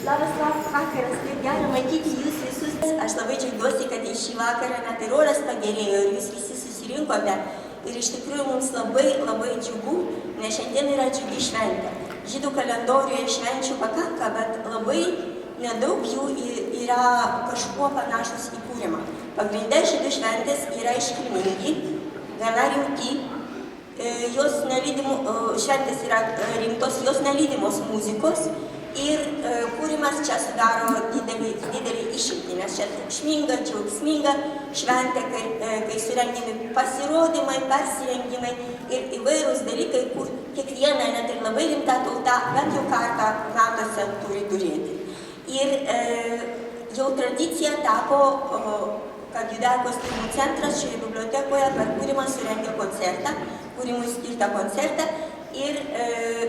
Labas vakaras, kaip gera matyti jūs visus. Aš labai džiaugiuosi, kad į šį vakarą net ir oras pagerėjo ir jūs visi susirinkote. Ir iš tikrųjų mums labai džiugu, nes šiandien yra džiugi šventė. Žydų kalendoriuje švenčių pakanka, bet labai nedaug jų yra kažkuo panašus į Purimą. Pagrinde žydų šventės yra iškilmingi, gana rimti. Šventės yra rimtos, jos nelydimos muzikos. Ir Purimas čia sudaro didelį išimtį, nes čia triukšminga, džiaugsminga šventė, kai surengiami pasirodymai, persirengimai ir įvairūs dalykai, kur kiekviena, net ir labai rimta tauta, bent jau kartą metuose turi turėti. Ir jau tradicija tapo, kad Judaikos tyrimų centras šioje bibliotekoje per Purimą surengė koncertą, Purimui skirtą koncertą ir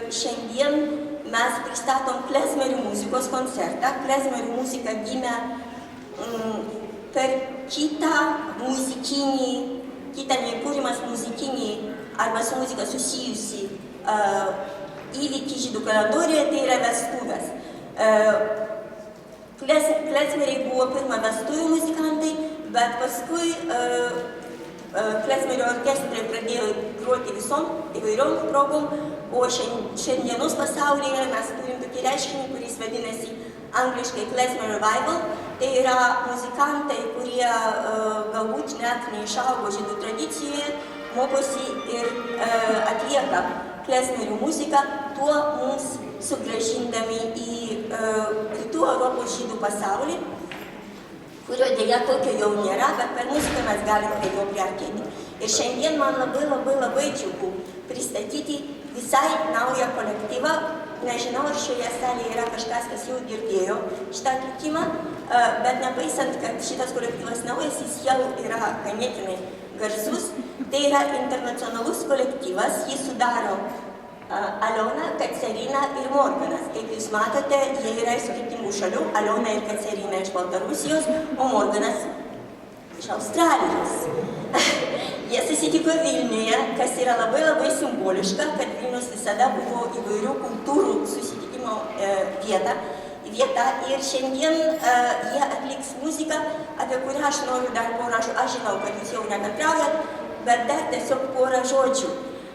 šiandien mes pristatom klezmerių muzikos koncertą. Klezmerių muzika gimė per kitą nei Purimas muzikinį arba su muzika susijusi įvykį žydų kalendoriuje, tai yra vestuvės. Klezmeriai buvo pirma vestuvių muzikantai, bet paskui klezmerio orkestrai pradėjo groti visom įvairiom progom, o šiandienos pasaulyje mes turim tokį reiškinį, kuris vadinasi angliškai klezmer revival. Tai yra muzikantai, kurie galbūt net neišaugo žydų tradicijoje, mokosi ir atlieka klezmerių muziką, tuo mums sugrąžindami į rytų Europos žydų pasaulį, kurio dėja tokio jau nėra, bet per muziką mes galime prie jo priartėti. Ir šiandien man labai džiugu pristatyti visai naują kolektyvą. Nežinau, ar šioje salėje yra kažkas, kas jau girdėjo šitą atlikimą, bet nepaisant, kad šitas kolektyvas naujas, jis jau yra ganėtinai garsus. Tai yra internacionalus kolektyvas, jį sudaro Aliona, Kacerina ir Morganas. Kaip jūs matote, jie yra iš skirtingų šalių. Aliona ir Kacerina iš Baltarusijos, o Morganas iš Australijos. Jie susitiko Vilniuje, kas yra labai simboliška, kad Vilnius visada buvo įvairių kultūrų susitikimo vieta. Ir šiandien jie atliks muziką, apie kurią aš noriu dar porą žodžių. Aš žinau, kad jūs jau nekantraujat, bet dar tiesiog porą žodžių.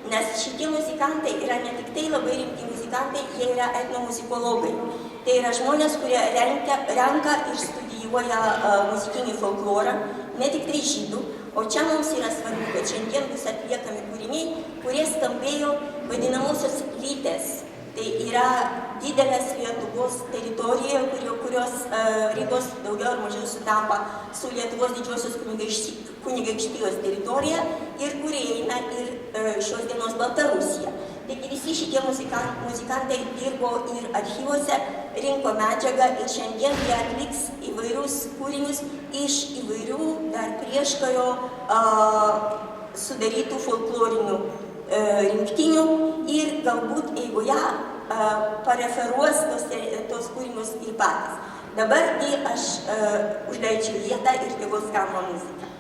Nes šitie muzikantai yra ne tik tai labai rimti muzikantai, jie yra etnomuzikologai. Tai yra žmonės, kurie renka ir studijuoja muzikinį folklorą, ne tik tai žydų. O čia mums yra svarbu, kad šiandien bus atliekami kūriniai, kurie skambėjo vadinamosios lytės. Tai yra didelės Lietuvos teritorijoje, kurios ribos daugiau ar mažiau sutampa su Lietuvos didžiosios kunigaikštijos teritorija ir kurie eina ir šios dienos Baltarusija. Taigi visi šitie muzikantai dirbo ir archyvuose, rinko medžiagą ir šiandien jie atliks įvairius kūrinius iš įvairių dar prieškario sudarytų folklorinių rinktinių ir galbūt eigoje pareferuos tos kūrinius ir patys. Dabar aš užleidžiu vietą ir tegul skamba muzika.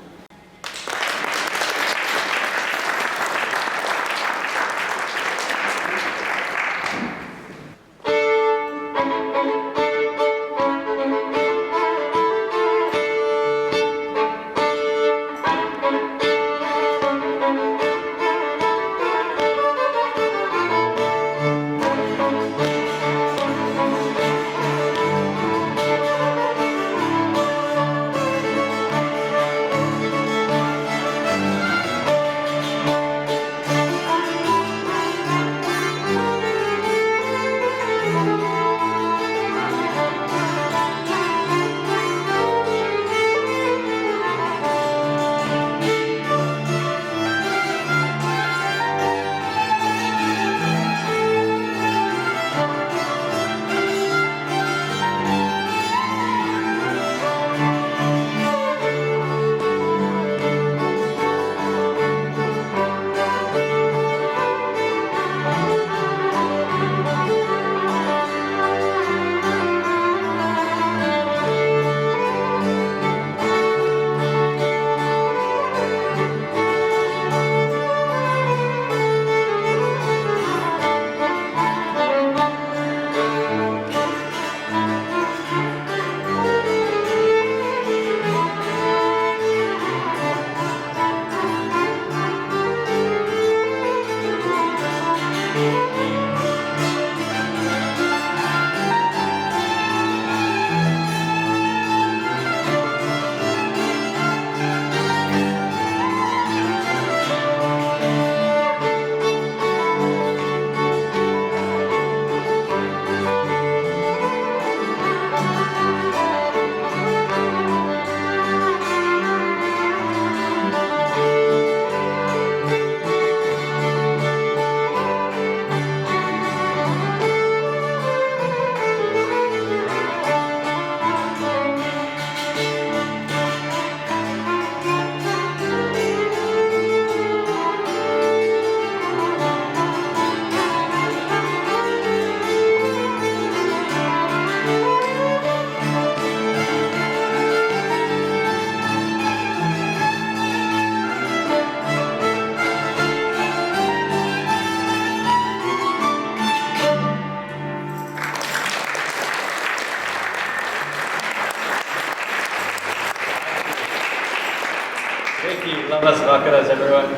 Labas vakaras, everyone.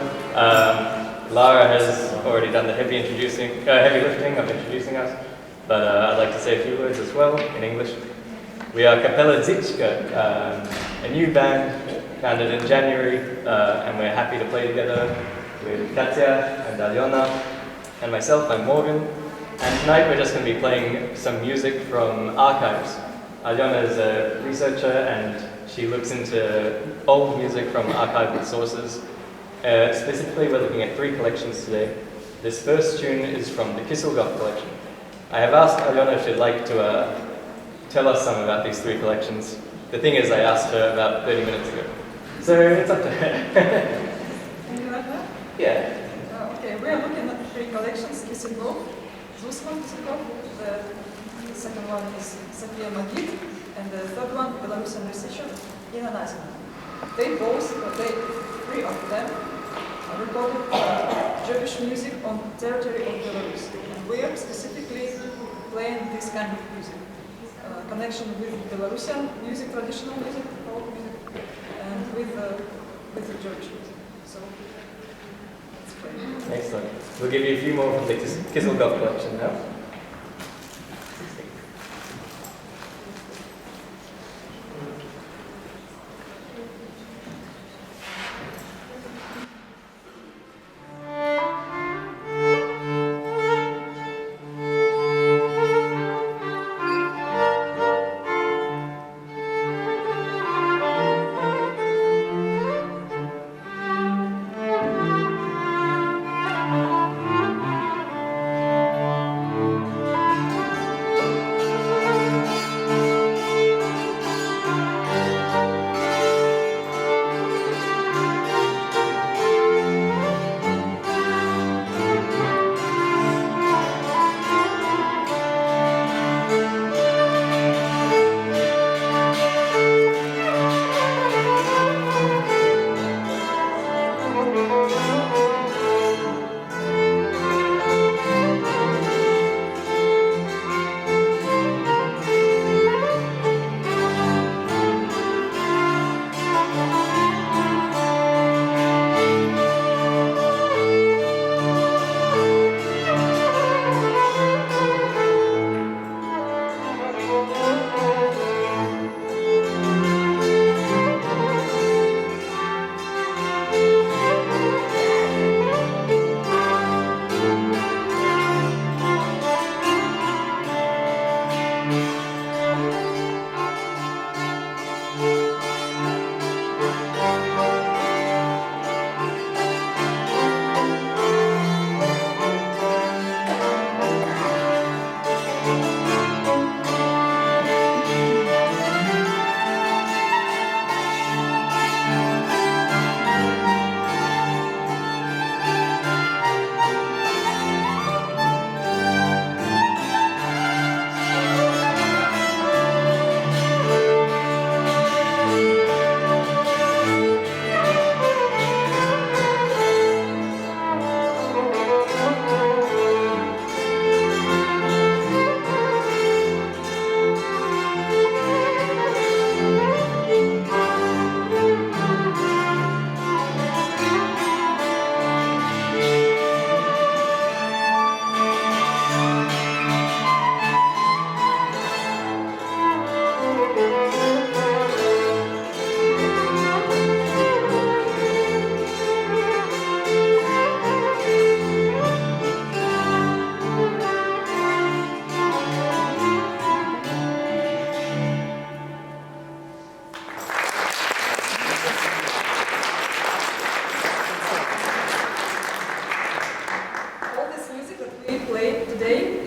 Lara has already done the heavy lifting of introducing us, but I'd like to say a few words as well in English. We are Kapela Zicka, a new band founded in January, and we're happy to play together with Katya and Alyona and myself. I'm Morgan, and tonight we're just going to be playing some music from archives. Alyona is a researcher and she looks into old music from archival sources. Specifically, we're looking at 3 collections today. This first tune is from the Kisselgov collection. I have asked Alyona if she'd like to tell us some about these 3 collections. The thing is, I asked her about 30 minutes ago. So it's up to her. Can you like that? Yeah. Okay, we are looking at 3 collections, Kisselgov, Zusman Kisselgov, the second one is Sofia Magid, and the third one, Belarusian researcher, Ina Nazina. They 3 of them, recorded Jewish music on territory of Belarus. And we are specifically playing this kind of music. Connection with Belarusian music, traditional music, folk music, and with the Jewish music. So, let's play. Excellent. We'll give you a few more from the Kisselgov collection now.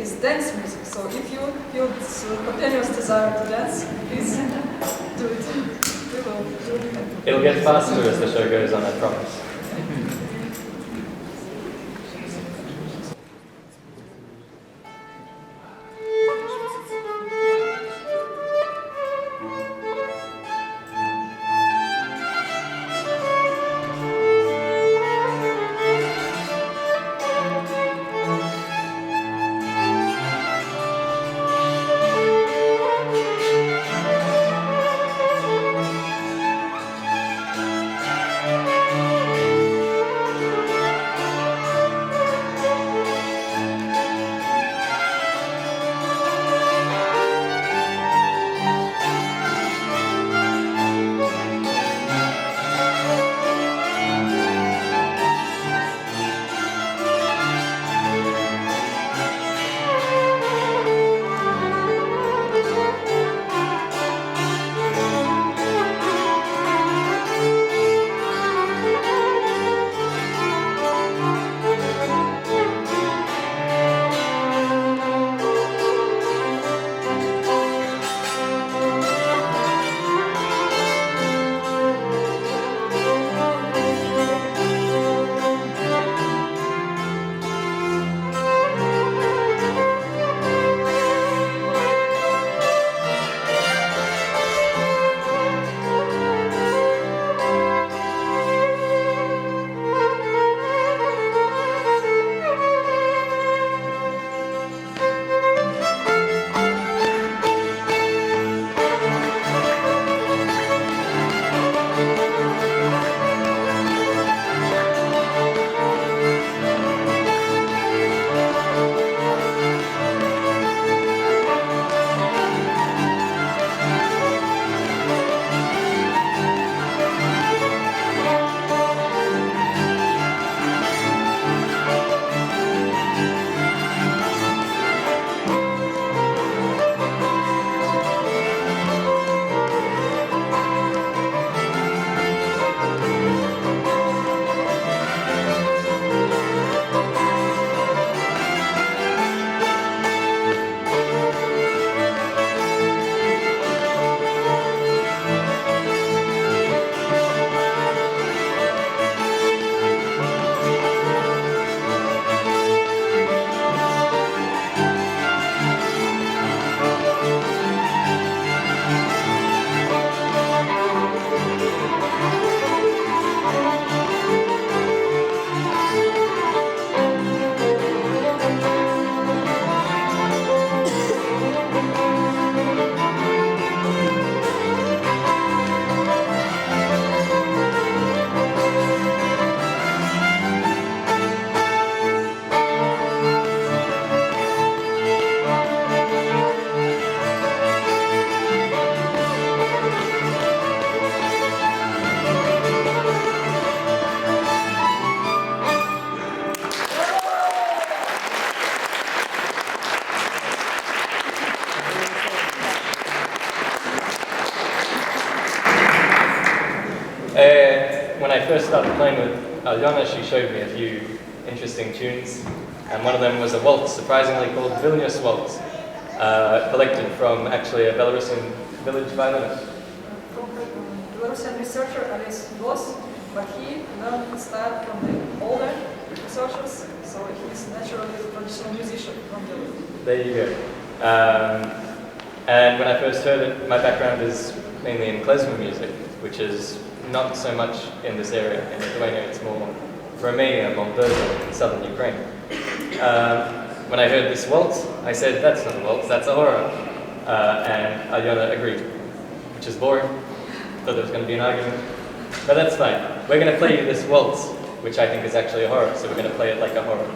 is dance music. So if you feel this spontaneous desire to dance, please do it. We will do it. It'll get faster as the show goes on, I promise. When I first started playing with Alyona, she showed me a few interesting tunes, and one of them was a waltz, surprisingly called Vilnius Waltz, collected from actually a Belarusian village violinist. From Belarusian researcher Ales Vos, but he learned style from the older researchers, so he's naturally a traditional musician from Belarus. There you go. And when I first heard it, my background is mainly in klezmer music, which is not so much in this area. In Lithuania, it's more Romania, Moldova, and southern Ukraine. When I heard this waltz, I said, that's not a waltz, that's a horror. And Alyona agreed, which is boring. Thought there was going to be an argument. But that's fine. We're going to play you this waltz, which I think is actually a horror, so we're going to play it like a horror.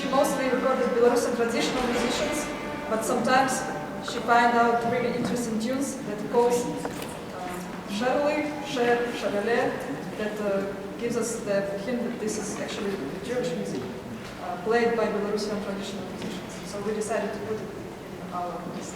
She mostly recorded Belarusian traditional musicians, but sometimes she find out really interesting tunes that calls Sharli, Sharale, that gives us the hint that this is actually the Jewish music played by Belarusian traditional musicians. So we decided to put it in our list.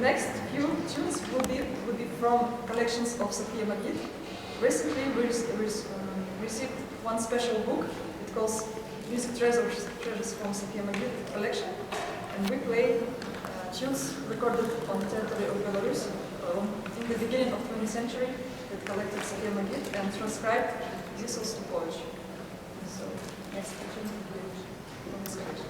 next few tunes will be from collections of Sofia Magid. Recently, we received one special book. It calls Music Treasures from Sofia Magid collection, and we play tunes recorded on the territory of Belarus in the beginning of 20th century that collected Sofia Magid and transcribed this also to Polish. So, next tune from this collection.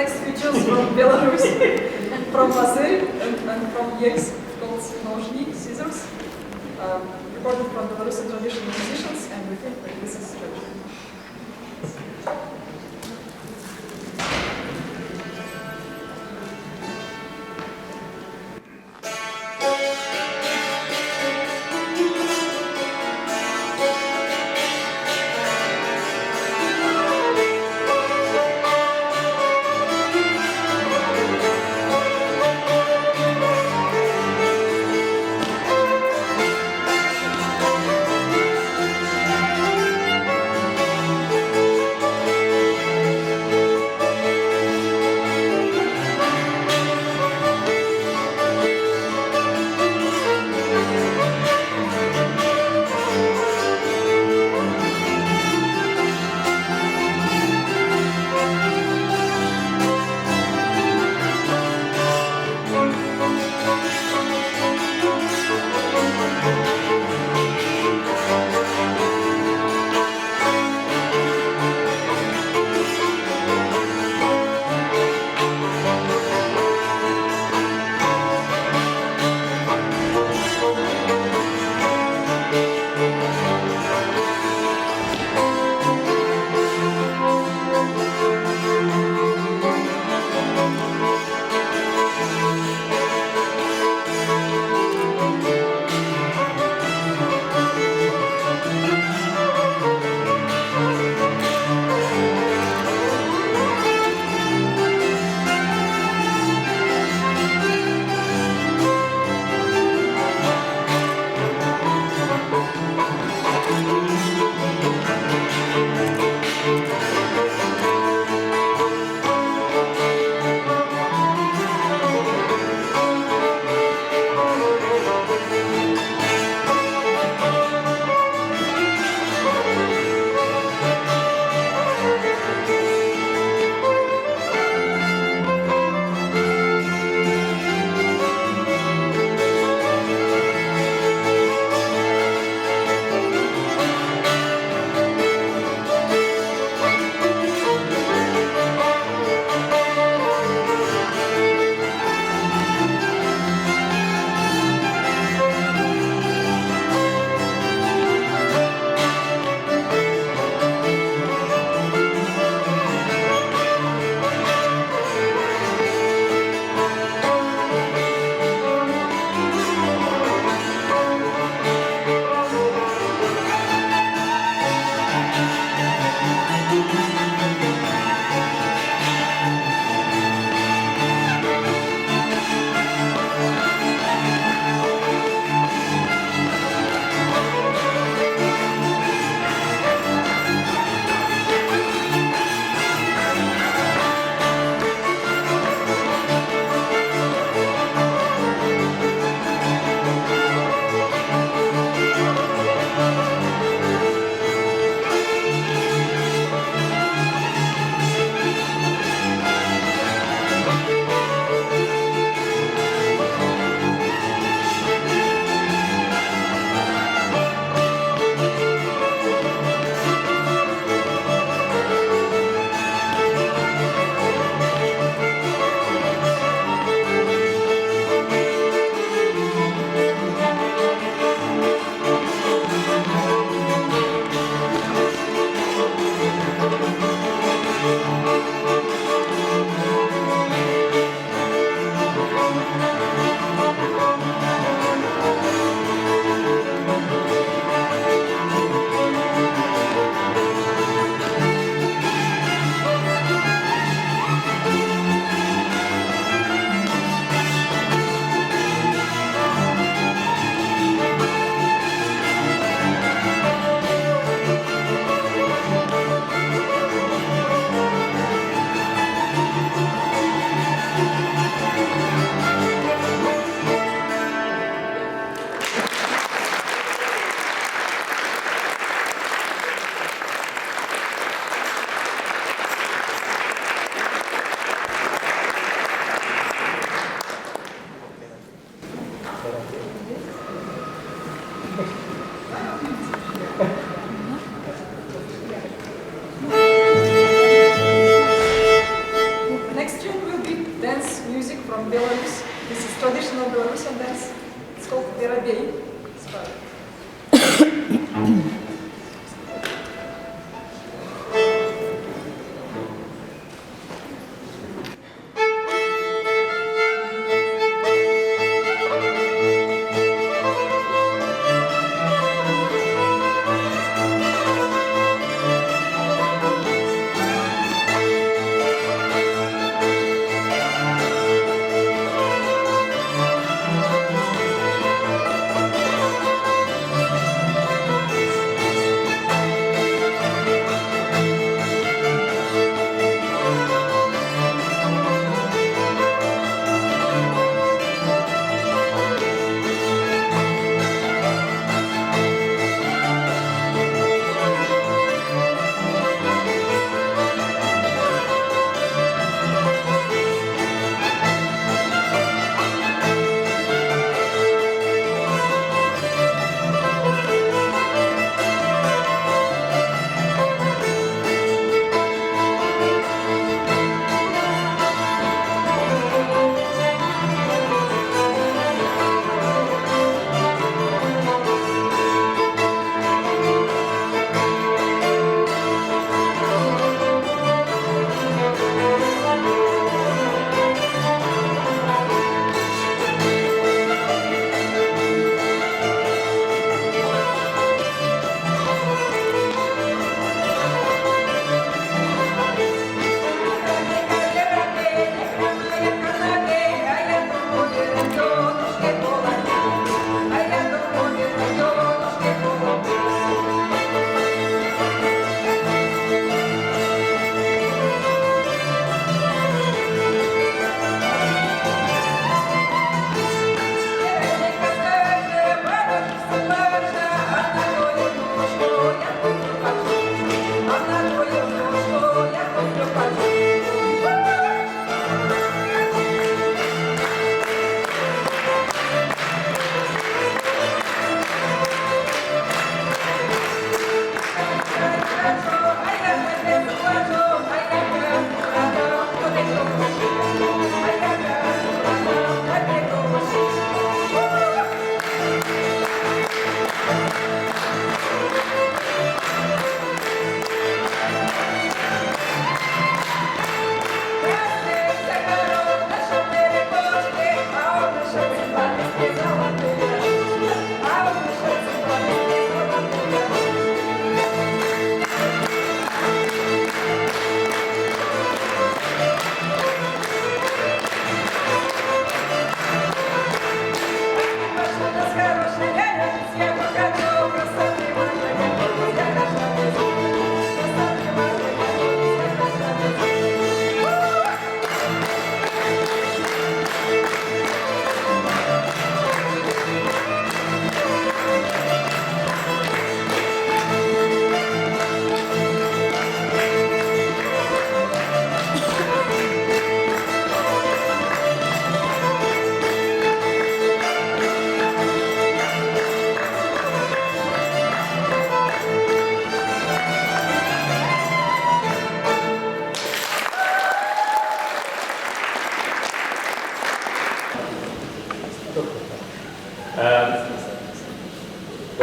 next few tunes from Belarus, from Mazery and from Yeks, called Nozhny, Scissors, recorded from Belarusian traditional musicians, and we think that this is good. Thank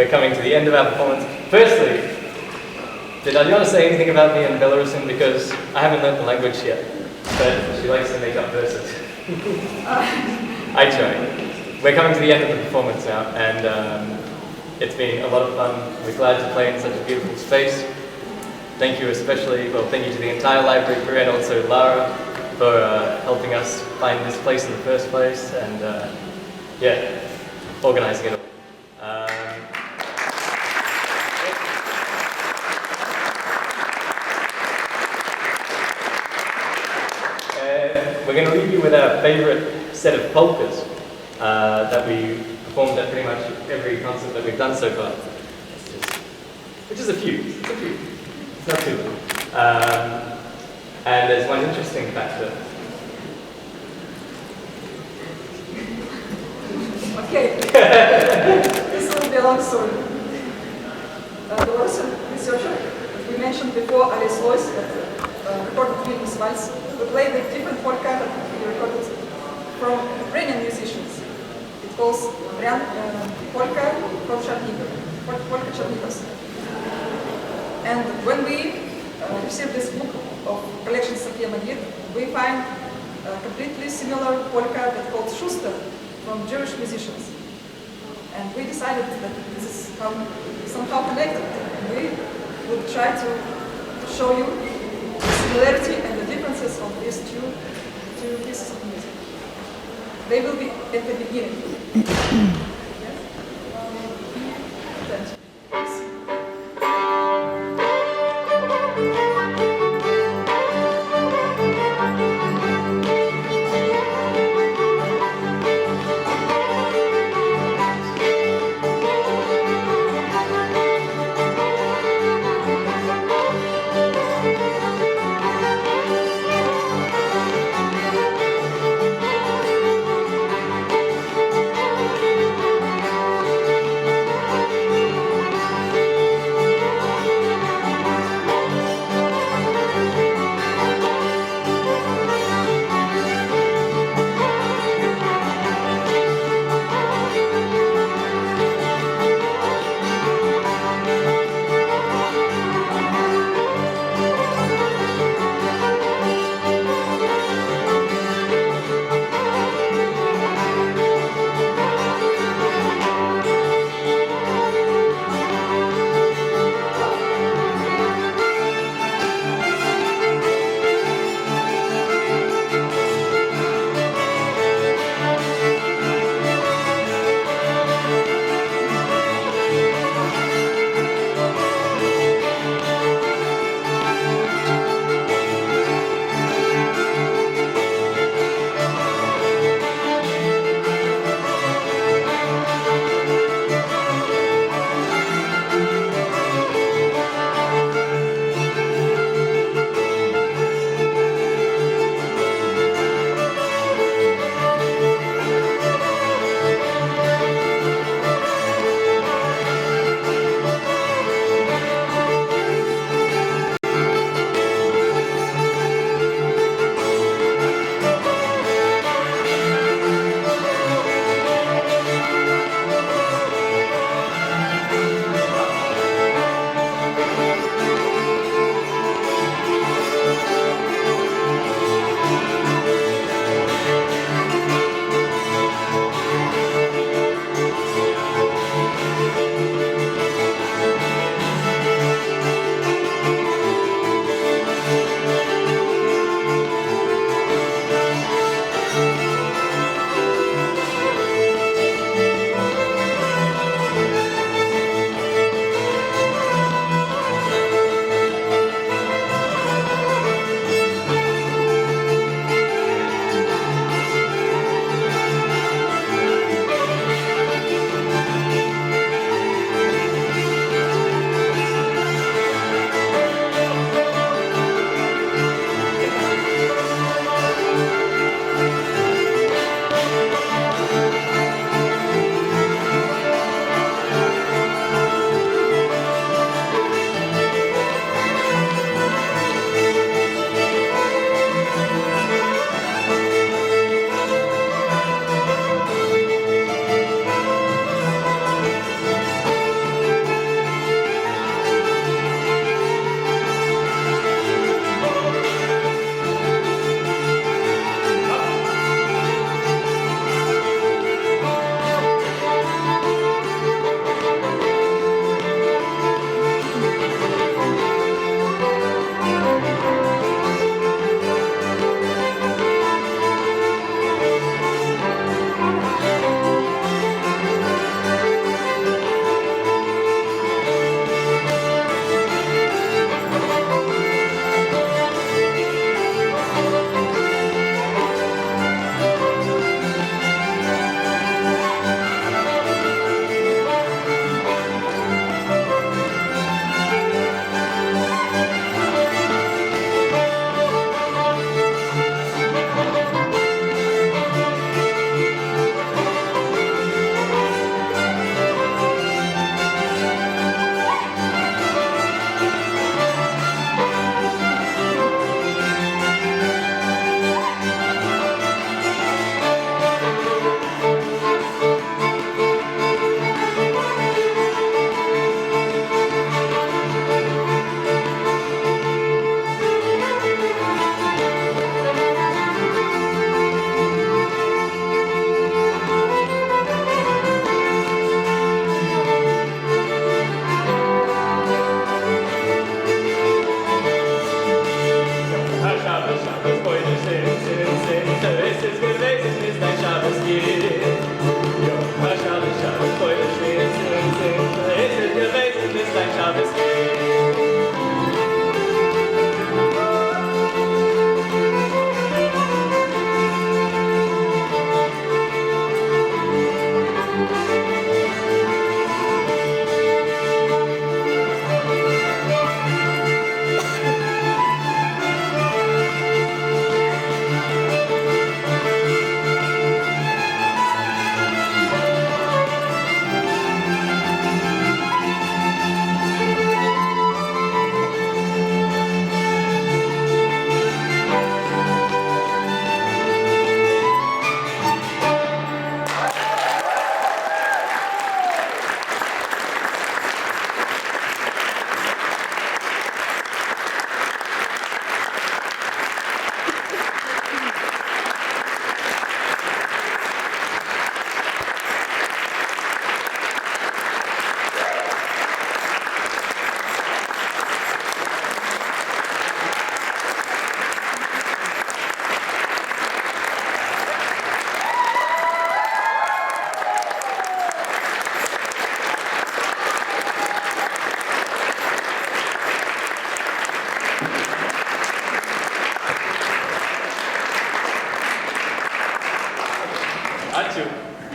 we're coming to the end of our performance. Firstly, did Alyona say anything about me in Belarusian? Because I haven't learnt the language yet, but she likes to make up verses. I try. We're coming to the end of the performance now, and it's been a lot of fun. We're glad to play in such a beautiful space. Thank you especially, well, thank you to the entire library crew and also Lara for helping us find this place in the first place, and yeah, organising it all. We're going to leave you with our favourite set of polkas that we performed at pretty much every concert that we've done so far. Which is a few. It's a few. It's not too long. And there's one interesting factor. Okay. This will be a long story. Belarusian researcher, we mentioned before, Alice Lois, that recorded Vilnius Vals. We played the different polka that we recorded from Ukrainian musicians. It calls polka from Polka Chernikovs. And when we received this book of collection Sofia Magid, we find a completely similar polka that called Schuster from Jewish musicians. And we decided that this is somehow connected. We would try to show you the similarity and the differences of these two pieces of music. They will be at the beginning. Yes? Attention. Thank you.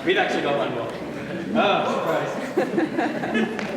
We've actually got one more. Oh, surprise.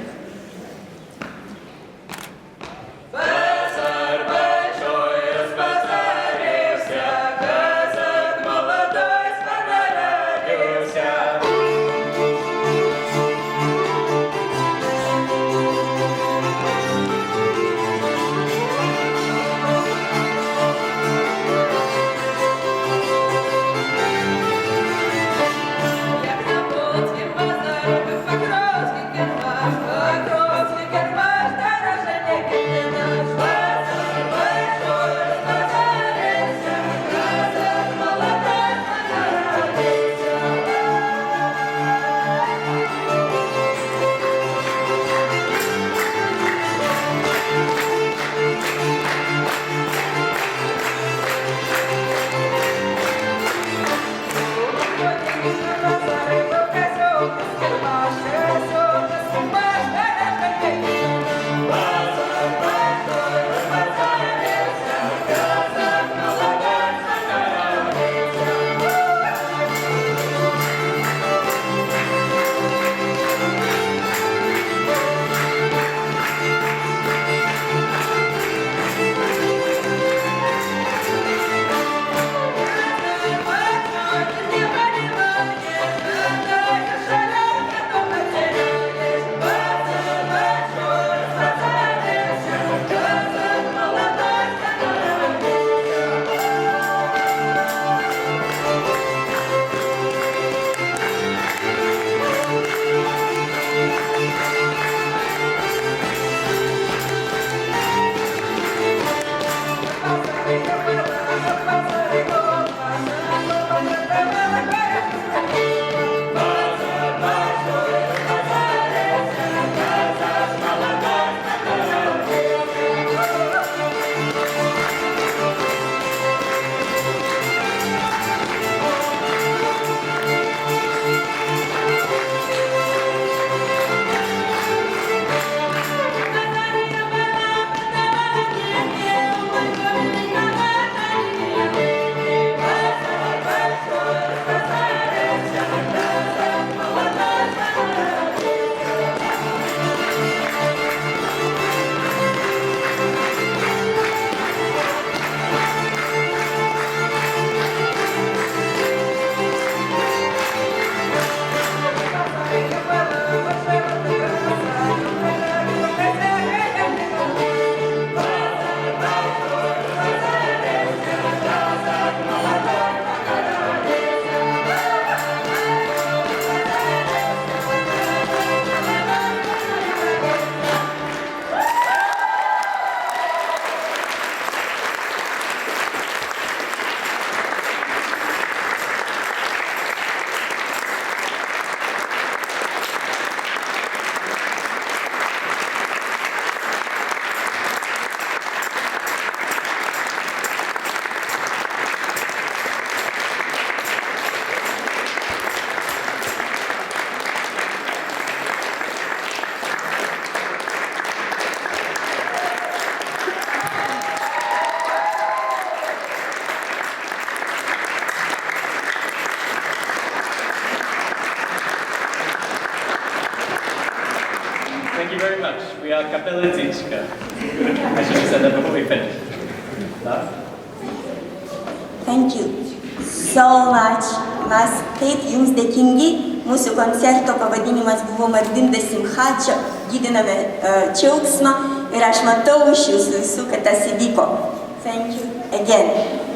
Thank you very much. We are Kapela Zicka. I should have said that before we finished. Love? Thank you so much. Mes taip jums dėkingi. Mūsų koncerto pavadinimas buvo Mardinda Simcha, čia didiname džiaugsmą ir aš matau iš jūsų visų, kad tas įvyko. Thank you again.